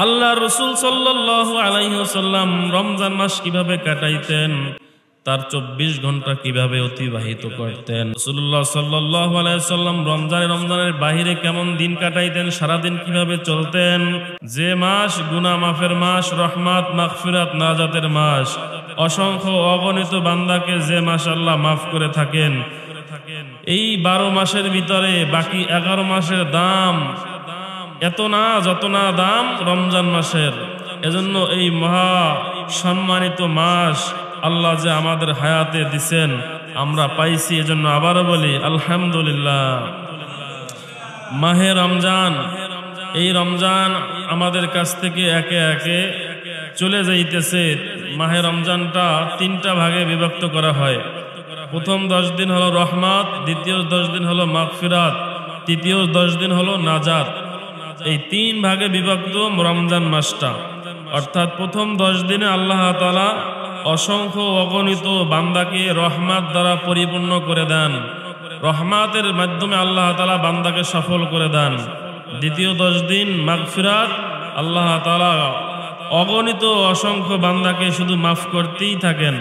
আল্লাহ রসুল সাল্লাল্লাহু আলাইহি ওয়াসাল্লাম রমজান মাস কিভাবে কাটাইতেন, তার 24 ঘন্টা কিভাবে অতিবাহিত করতেন। রাসূলুল্লাহ সাল্লাল্লাহু আলাইহি ওয়াসাল্লাম রমজানের বাহিরে কেমন দিন কাটাইতেন, সারাদিন কিভাবে চলতেন। যে মাস গুনাহ মাফের মাস, রহমত মাগফিরাত নাজাতের মাস, অসংখ্য অগণিত বান্দাকে যে মাস আল্লাহ মাফ করে থাকেন, এই 12 মাসের ভিতরে বাকি 11 মাসের দাম এত না যত না দাম রমজান মাসের। এজন্য এই মহা সম্মানিত মাস আল্লাহ যে আমাদের হায়াতে দিছেন, আমরা পাইছি, এজন্য আবারও বলি আলহামদুলিল্লাহ। মাহে রমজান, এই রমজান আমাদের কাছ থেকে একে একে চলে যাইতেছে। মাহে রমজানটা 3টা ভাগে বিভক্ত করা হয়। প্রথম 10 দিন হলো রহমত, দ্বিতীয় 10 দিন হলো মাগফিরাত, তৃতীয় 10 দিন হলো নাজাত। এই 3 ভাগে বিভক্ত রমজান মাসটা। অর্থাৎ প্রথম 10 দিনে আল্লাহ তাআলা অসংখ্য অগণিত বান্দাকে রহমত দ্বারা পরিপূর্ণ করে দেন, রহমতের মাধ্যমে আল্লাহ তাআলা বান্দাকে সফল করে দেন। দ্বিতীয় 10 দিন মাগফিরাত, আল্লাহ তাআলা অগণিত অসংখ্য বান্দাকে শুধু মাফ করতেই থাকেন।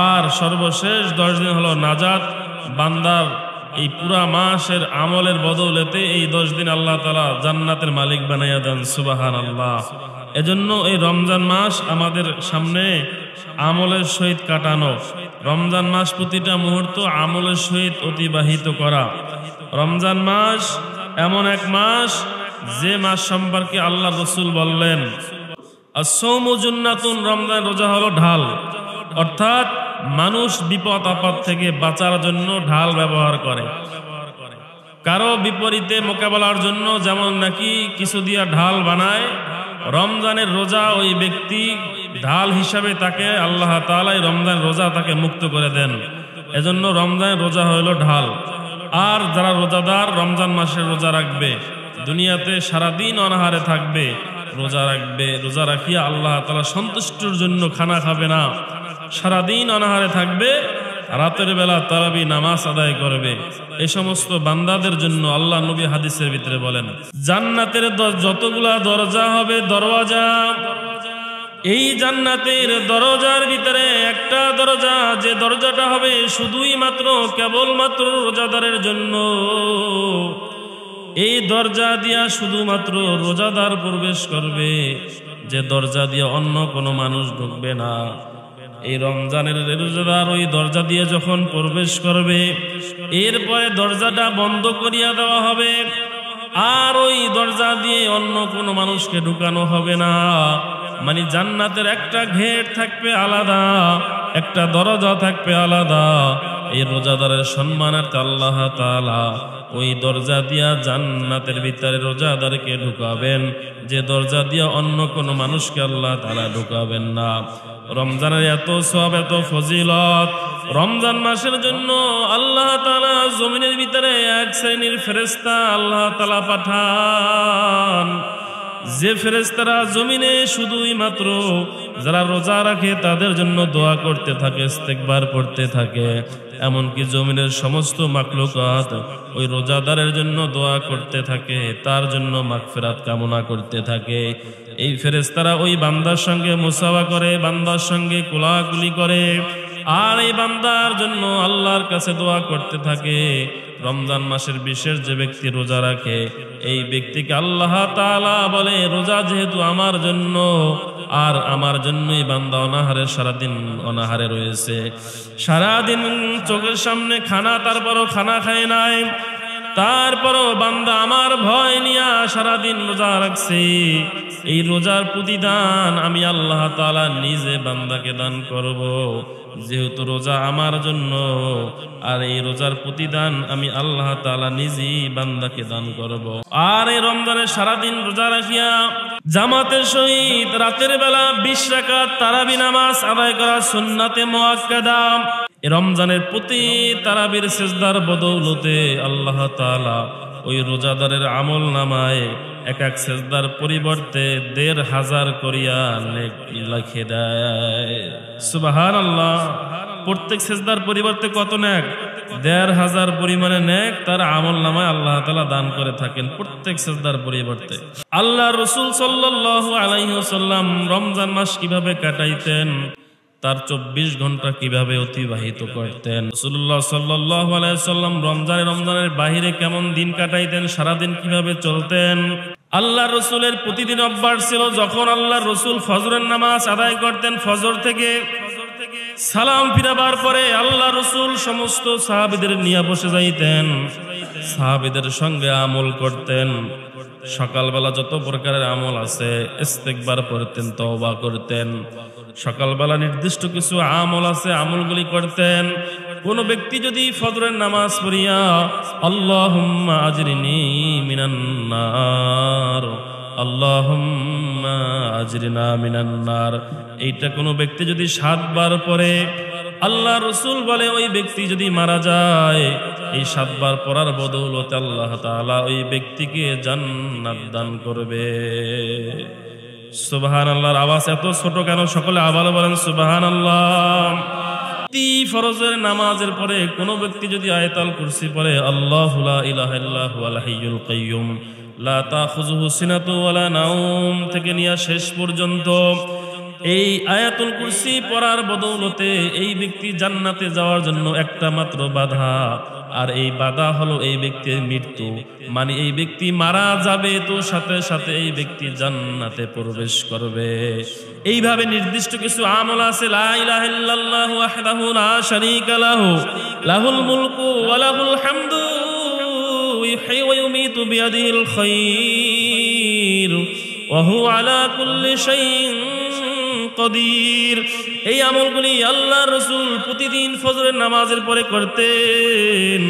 আর সর্বশেষ 10 দিন হলো নাজাত, বান্দার এই পুরা মাসের আমলের বদৌলতে এই 10 দিন আল্লাহ তাআলা জান্নাতের মালিক বানাইয়া দেন। সুবহানাল্লাহ। এজন্য এই রমজান মাস আমাদের সামনে আমলের সহিত কাটানো, রমজান মাস প্রতিটা মুহূর্ত আমলের সহিত অতিবাহিত করা। রমজান মাস এমন এক মাস যে মাস সম্পর্কে আল্লাহ রসুল বললেন as-sawmu junnatun, রমজান রোজা হলো ঢাল। অর্থাৎ মানুষ বিপদ আপদ থেকে বাঁচার জন্য ঢাল ব্যবহার করে। কারো বিপরীতে মোকাবেলার জন্য যেমন নাকি কিছু দিয়া ঢাল বানায়, রমজানের রোজা ওই ব্যক্তি ঢাল হিসাবে তাকে আল্লাহ তাআলা রমজান রোজা তাকে মুক্ত করে দেন। এজন্য রমজানের রোজা হলো ঢাল। আর যারা রোজাদার রমজান মাসের রোজা রাখবে, দুনিয়াতে সারাদিন অনাহারে থাকবে, রোজা রাখবে, রোজা রাখিয়া আল্লাহ তাআলা সন্তুষ্টির জন্য খানা খাবে না, সারাদিন অনাহারে থাকবে, রাতের বেলা তারাবি নামাজ আদায় করবে। এই সমস্ত বান্দাদের জন্য আল্লাহ নবী হাদিসের ভিতরে বলেন, জান্নাতের যতগুলা দরজা হবে, দরওয়াজা, এই জান্নাতের দরজার ভিতরে একটা দরজা, যে দরজাটা হবে শুধুই মাত্র কেবলমাত্র রোজাদারের জন্য। এই দরজা দিয়া শুধুমাত্র রোজাদার প্রবেশ করবে, যে দরজা দিয়ে অন্য কোনো মানুষ ঢুকবে না। এই রমজানের রোজাদার ওই দরজা দিয়ে যখন প্রবেশ করবে, এরপরে দরজাটা বন্ধ করিয়া দেওয়া হবে, আর ওই দরজা দিয়ে অন্য কোনো মানুষকে ঢুকানো হবে না। মানে জান্নাতের একটা গেট থাকবে আলাদা, একটা দরজা থাকবে আলাদা। এই রোজাদারের সম্মানার্থে আল্লাহ তাআলা ওই দরজা দিয়া জান্নাতের ভিতরে রোজাদারকে ঢুকাবেন, যে দরজা দিয়া অন্য কোনো মানুষকে আল্লাহ তাআলা ঢুকাবেন না। রমজানের এত সওয়াব, এত ফজিলত, রমজান মাসের জন্য আল্লাহ তাআলা জমিনের ভিতরে এক শ্রেণীর ফেরেশতা আল্লাহ তাআলা পাঠান, যে ফেরেশতারা জমিনে শুধুই মাত্র যারা রোজা রাখে তাদের জন্য দোয়া করতে থাকে, ইস্তেগফার করতে থাকে। এমনকি জমিনের সমস্ত মাখলুকাত ওই রোজাদারের জন্য দোয়া করতে থাকে, তার জন্য মাগফিরাত কামনা করতে থাকে। এই ফেরেশতারা ওই বান্দার সঙ্গে মুসাফা করে, বান্দার সঙ্গে কোলাকুলি করে, আর এই বান্দার জন্য আল্লাহর কাছে দোয়া করতে থাকে। রমজান মাসের বিশেষ যে ব্যক্তি রোজা রাখে, এই ব্যক্তিকে আল্লাহ তাআলা বলে, রোজা যেহেতু আমার জন্য, আর আমার জন্যই বান্দা অনাহারে সারাদিন অনাহারে রয়েছে, সারাদিন চোখের সামনে খানা, তারপরও খানা খায় নাই, তারপরও বান্দা আমার ভয় নিয়ে সারাদিন রোজা রাখছে। এই রোজার প্রতিদান আমি আল্লাহ তাআলা নিজে বান্দাকে দান করব, যেহেতু রোজা আমার জন্য, আর এই রোজার প্রতিদান আমি আল্লাহ তাআলা নিজেই বান্দাকে দান করব। আর এই রমজানে সারাদিন রোজা রাখিয়া জামাতের সহিত রাতের বেলা 20 রাকাত তারাবি নামাজ আদায় করা সুন্নাতে মুআক্কাদা। রমজানের প্রতি তারাবির সিজদার বদৌলতে আল্লাহ তাআলা ওই রোজাদারের আমল নামায় এক এক সেজদার পরিবর্তে ১৫০০ করিয়া নেক লিখে দেয়। সুবহানাল্লাহ। প্রত্যেক সেজদার পরিবর্তে কত নেক? ১৫০০ পরিমাণে নেক তার আমল নামায় আল্লাহ তাআলা দান করে থাকেন প্রত্যেক সেজদার পরিবর্তে। আল্লাহ রাসূল সাল্লাল্লাহু আলাইহি ওয়াসাল্লাম রমজান মাস কিভাবে কাটাইতেন, তার ২৪ ঘন্টা কিভাবে অতিবাহিত করতেন, রাসূলুল্লাহ সাল্লাল্লাহু আলাইহি ওয়াসাল্লাম রমজানের বাহিরে কেমন দিন কাটাইতেন, সারাদিন কিভাবে চলতেন। আল্লাহ রসুলের প্রতিদিন অভ্যাস ছিল, যখন আল্লাহ রসুল ফজরের নামাজ আদায় করতেন, ফজর থেকে সালাম ফিরাবার পরে আল্লাহ রসুল সমস্ত সাহাবীদের নিয়ে বসে যাইতেন, সাহাবীদের সঙ্গে আমল করতেন। সকালবেলা যত প্রকারের আমল আছে ইস্তেগফার করতেন, তওবা করতেন। সকালবেলা নির্দিষ্ট কিছু আমল আছে, আমলগুলি করতেন। কোন ব্যক্তি যদি ফজরের নামাজ পড়িয়া আল্লাহুম্মা আজরিনি মিনান নার, আল্লাহুম্মা আজরিনা মিনান নার, এইটা কোনো ব্যক্তি যদি ৭ বার পড়ে, আল্লাহ রসুল বলে ওই ব্যক্তি যদি মারা যায়, এই ৭ বার পড়ার বদৌলতে আল্লাহ তাআলা ওই ব্যক্তিকে জান্নাত দান করবে। সুবহানাল্লাহর আওয়াজ এত ছোট কেন? সকলে আবার বলেন সুবহানাল্লাহ। ফরজের নামাজের পরে কোন ব্যক্তি যদি আয়াতুল কুরসি পড়ে, আল্লাহু লা ইলাহা ইল্লা হুয়াল হাইয়ুল কাইয়্যুম লা তাখুযুহু সিনাতু ওয়ালা নাওম থেকে নিয়ে শেষ পর্যন্ত, এই আয়াতুল কুরসি পড়ার বদৌলতে এই ব্যক্তি জান্নাতে যাওয়ার জন্য একটা মাত্র বাধা, আর এই বাধা হলো এই ব্যক্তির মৃত্যু। মানে এই ব্যক্তি মারা যাবে তো সাথে সাথে এই ব্যক্তি জান্নাতে প্রবেশ করবে। এইভাবে নির্দিষ্ট কিছু আমল আছে। লা ইলাহা ইল্লাল্লাহু ওয়াহদাহু লা শারীকা লাহু লাহুল মুলকু ওয়া লাহুল হামদু ইউহয়ী ওয়া ইউমীতু বিয়াদিহিল খায়র ওয়া হুয়া আলা কুল্লি শাইইন কদির। এই আমলগুলি আল্লাহ রসুল প্রতিদিন ফজরের নামাজের পরে করতেন।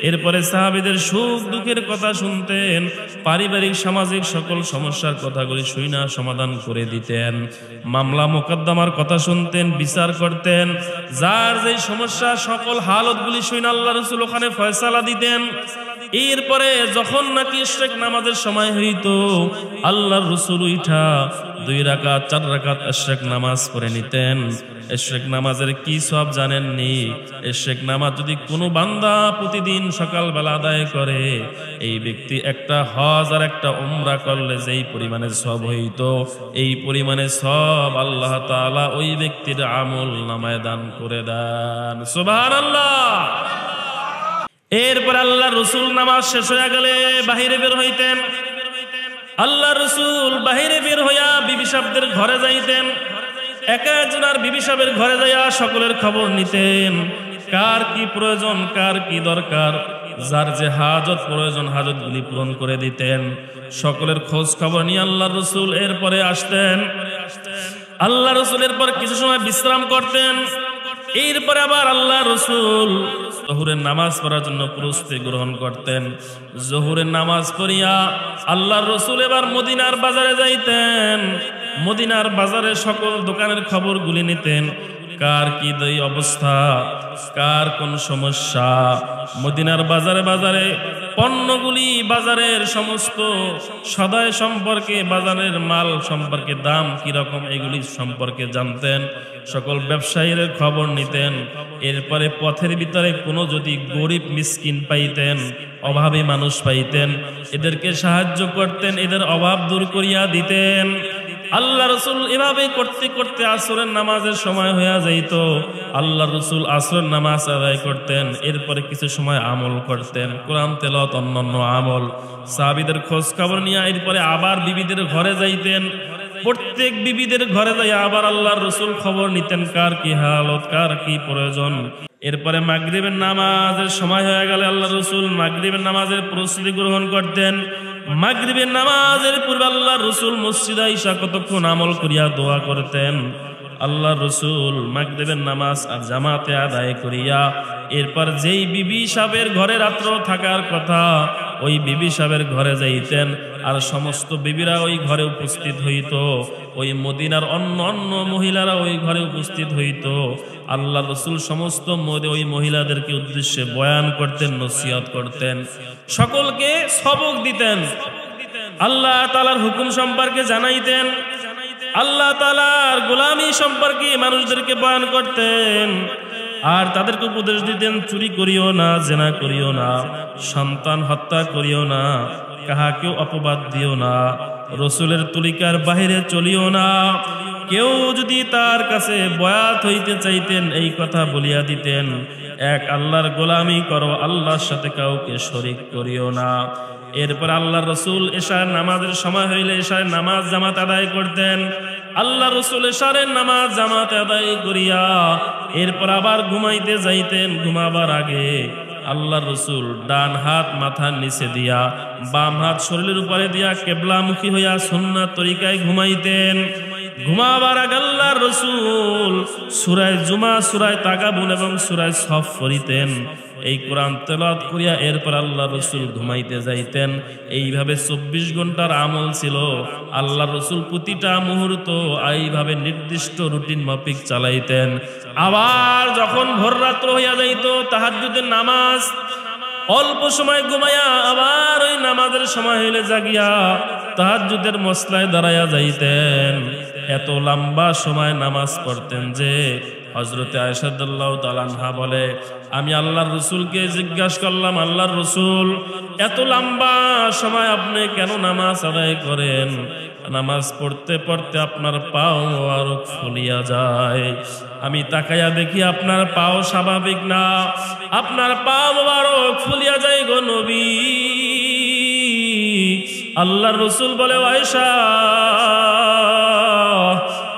এরপরে সাহাবীদের সুখ দুঃখের কথা শুনতেন, পারিবারিক সামাজিক সকল সমস্যার কথাগুলি শুইনা সমাধান করে দিতেন, মামলা মোকদ্দমার কথা শুনতেন, বিচার করতেন, যার যে সমস্যা সকল হালতগুলি শুইনা আল্লাহ রসুল ওখানে ফয়সালা দিতেন। এরপরে যখন নাকি ইশরাক নামাজের সময় হইত, আল্লাহর রাসূল উঠা 2 রাকাত 4 রাকাত ইশরাক নামাজ পড়ে নিতেন। ইশরাক নামাজের কি সব জানেননি? ইশরাক নামাজ যদি কোনো বান্দা প্রতিদিন সকালবেলা আদায় করে, এই ব্যক্তি একটা হজ আর একটা উমরা করলে যেই পরিমাণে সব হইত, এই পরিমাণে সব আল্লাহ তাআলা ওই ব্যক্তির আমল নামায় দান করে দেন। সুবহানাল্লাহ। এরপর আল্লাহ রসুল নামাজ শেষ হয়ে গেলে বাহিরে বের হইতেন। আল্লাহ রসুল বাহিরে বের হইয়া বিবি সাহেবদের ঘরে যাইতেন। এক একজনের বিবি সাহেবের ঘরে যাইয়া সকলের খবর নিতেন, কার কি প্রয়োজন, কার কি দরকার, যার যে হাজত প্রয়োজন হাজতগুলি পূরণ করে দিতেন। সকলের খোঁজ খবর নিয়ে আল্লাহ রসুল এরপরে আসতেন। আল্লাহ রসুল এরপর কিছু সময় বিশ্রাম করতেন। এরপরে আবার আল্লাহ রসুল জোহরের নামাজ পড়ার জন্য প্রস্তুতি গ্রহণ করতেন। জোহরের নামাজ পড়িয়া আল্লাহর রসুল এবার মদিনার বাজারে যাইতেন। মদিনার বাজারে সকল দোকানের খবরগুলি নিতেন, কার কি অবস্থা, কার কোন সমস্যা। মদিনার বাজারে বাজারে পণ্যগুলি, বাজারের সমস্ত সদাই সম্পর্কে, বাজারের মাল সম্পর্কে দাম কিরকম এগুলি সম্পর্কে জানতেন। সকল ব্যবসায়ীর খবর নিতেন। এরপরে পথের ভিতরে কোনো যদি গরিব মিসকিন পাইতেন, অভাবী মানুষ পাইতেন, এদেরকে সাহায্য করতেন, এদের অভাব দূর করিয়া দিতেন। আল্লাহ রসুল এভাবে করতে করতে আসরের নামাজের সময় হয়ে যাইত। আল্লাহ রসুল আসরের নামাজ আদায় করতেন। এরপরে কিছু সময় আমল করতেন, কোরআন তেলাওয়াত, অন্যান্য আমল। সাহাবীদের খোঁজ খবর নিয়ে এরপরে আবার বিবিদের ঘরে যাইতেন। প্রত্যেক বিবিদের ঘরে যাই আবার আল্লাহর রসুল খবর নিতেন, কার কি হালত, কার কি প্রয়োজন। এরপরে মাগরিবের নামাজের সময় হয়ে গেলে আল্লাহ রসুল মাগরিবের নামাজের প্রস্তুতি গ্রহণ করতেন। মাগরিবের নামাজের পূর্বে আল্লাহ রসুল মসজিদে আইসা কতক্ষণ আমল করিয়া দোয়া করতেন। আল্লাহ রসুল মাগরিবের নামাজ আর জামাতে আদায় করিয়া এরপর যেই বিবি সাহেবের ঘরে রাত্র থাকার কথা ওই বিবি সাহেবের ঘরে যাইতেন, আর সমস্ত বিবিরা ওই ঘরে উপস্থিত হইত, ওই মদিনার অন্য অন্য মহিলারা ওই ঘরে উপস্থিত হইত। আল্লাহ রসুল সমস্ত ওই মহিলাদেরকে উদ্দেশ্যে বয়ান করতেন, নসিহত করতেন, সকলকে সবক দিতেন, আল্লাহ তাআলার হুকুম সম্পর্কে জানাইতেন, আল্লাহ তাআলার গোলামি সম্পর্কে মানুষদেরকে বয়ান করতেন, আর তাদেরকে উপদেশ দিতেন চুরি করিও না, জেনা করিও না, সন্তান হত্যা করিও না, কাহাকেও অপবাদ দিও না, রসুলের তরিকার বাহিরে চলিও না। কেউ যদি তার কাছে বয়াত হইতে চাইতেন এই কথা বলিয়া দিতেন, এক আল্লাহর গোলামি করো, আল্লাহর সাথে কাউকে শরীক করিও না। এরপর আল্লাহ রসুল এশার নামাজের সময় হইলে এশার নামাজ জামাত আদায় করতেন। আল্লাহ রসুল এশারের নামাজ জামাত আদায় করিয়া এরপর আবার ঘুমাইতে যাইতেন। ঘুমাবার আগে আল্লাহ রসুল ডান হাত মাথার নিচে দিয়া, বাম হাত শরীরের উপরে দিয়া কেবলামুখী হইয়া সুন্নাত তরিকায় ঘুমাইতেন। ঘুমাবার আগে আল্লাহ রসুল সূরা জুমা, সূরা তাগাবুন এবং সূরা সফ পড়িতেন। এই কোরআন তেলাওয়াত করিয়া এরপর আল্লাহ রসুল ঘুমাইতে যাইতেন। এইভাবে 24 ঘন্টার আমল ছিল। আল্লাহ রসুল প্রতিটা মুহূর্ত এইভাবে নির্দিষ্ট রুটিন মাফিক চালাইতেন। আবার যখন ভোর রাত্র হইয়া যাইত, তাহাজ্জুদের নামাজ অল্প সময় ঘুমাইয়া আবার ওই নামাজের সময় হইলে জাগিয়া তাহাজ্জুদের মসলায় দাঁড়াইয়া যাইতেন। এত লম্বা সময় নামাজ পড়তেন যে হযরতে আয়েশা রাদিয়াল্লাহু তাআলা আনহা বলে, আমি আল্লাহর রসুলকে জিজ্ঞাসা করলাম, আল্লাহর রসুল এত লম্বা সময় আপনি কেন নামাজ আদায় করেন? নামাজ পড়তে পড়তে আপনার পাও আরো ফুলিয়া যায়। আমি তাকাইয়া দেখি আপনার পাও স্বাভাবিক না, আপনার পা মোবারক ফুলিয়া যায় গো নবী। আল্লাহর রসুল বলে, আয়েশা,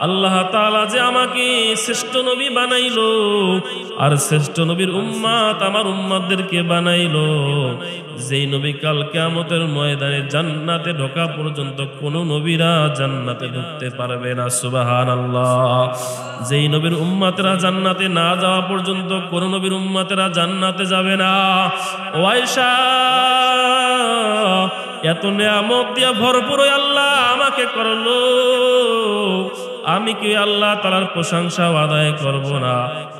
আল্লাহ তাআলা যে আমাকে শ্রেষ্ঠ নবী বানাইলো, আর শ্রেষ্ঠ নবীর উম্মত আমার উম্মতদেরকে বানাইলো, যেই নবী কাল কিয়ামতের ময়দানে জান্নাতে ঢোকা পর্যন্ত কোন নবীরা জান্নাতে ঢুকতে পারবে না। সুবহানাল্লাহ। যেই নবীর উম্মতেরা জান্নাতে না যাওয়া পর্যন্ত কোন নবীর উম্মতেরা জান্নাতে যাবে না। ও আয়েশা, এত নিয়ামত দিয়া ভরপুর আল্লাহ আমাকে করলো, আমি কি আল্লাহ তাআলার প্রশংসা আদায় করব না?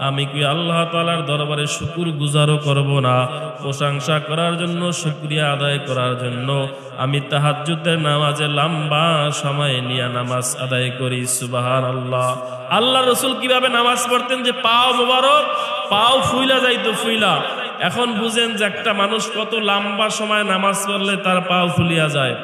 আমি কি আল্লাহ তাআলার দরবারে শুকর গুজারও করব না? প্রশংসা করার জন্য, শুকরিয়া আদায় করার জন্য আমি তাহাজ্জুদের নামাজে লম্বা সময় নিয়ে নামাজ আদায় করি। সুবহানাল্লাহ। আল্লাহ রসুল কিভাবে নামাজ পড়তেন যে পাও মোবারক, পাও ফুইলা যাইতো, ফুইলা। এখন বুঝেন যে একটা মানুষ কত লম্বা সময় নামাজ পড়লে তার পাও ফুলিয়া যায়।